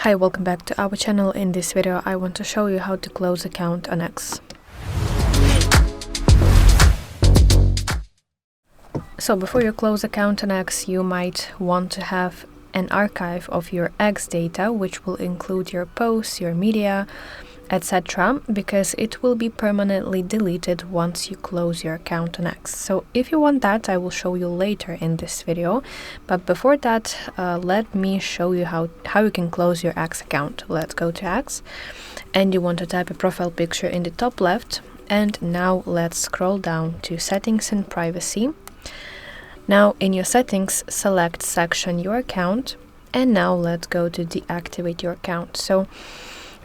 Hi, welcome back to our channel. In this video I want to show you how to close account on X. So before you close account on X, you might want to have an archive of your X data, which will include your posts, your media, etc., because it will be permanently deleted once you close your account on X. So if you want that, I will show you later in this video, but before that, let me show you how you can close your X account. Let's go to X, and you want to type a profile picture in the top left, and now let's scroll down to settings and privacy. Now in your settings, select section your account, and now let's go to deactivate your account. So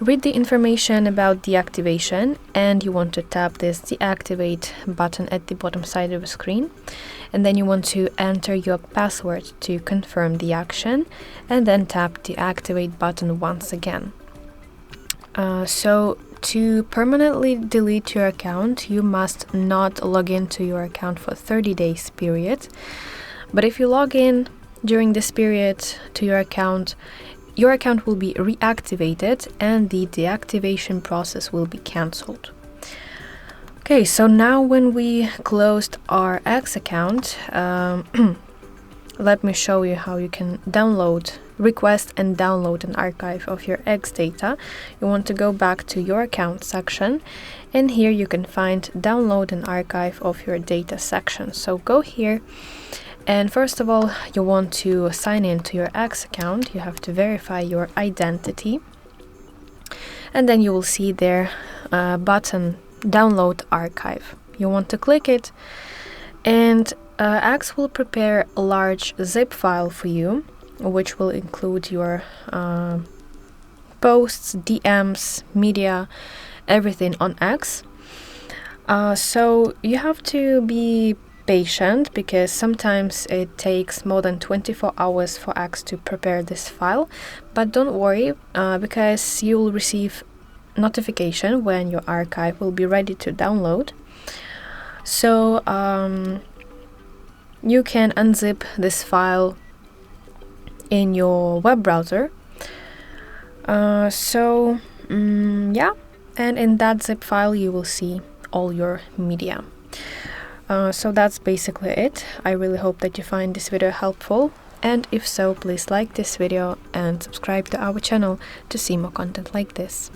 read the information about deactivation, and you want to tap this deactivate button at the bottom side of the screen, and then you want to enter your password to confirm the action, and then tap the activate button once again. So to permanently delete your account, you must not log into your account for 30 days period, but if you log in during this period to your account will be reactivated and the deactivation process will be cancelled. Okay, so now when we closed our X account, let me show you how you can request and download an archive of your X data. You want to go back to your account section, and here you can find download an archive of your data section. So go here. And first of all, you want to sign in to your X account. You have to verify your identity. And then you will see there button download archive. You want to click it, and X will prepare a large zip file for you, which will include your posts, DMs, media, everything on X. So you have to be patient, because sometimes it takes more than 24 hours for X to prepare this file, but don't worry, because you will receive notification when your archive will be ready to download. So you can unzip this file in your web browser. Yeah, and in that zip file you will see all your media. So that's basically it. I really hope that you find this video helpful, and if so, please like this video and subscribe to our channel to see more content like this.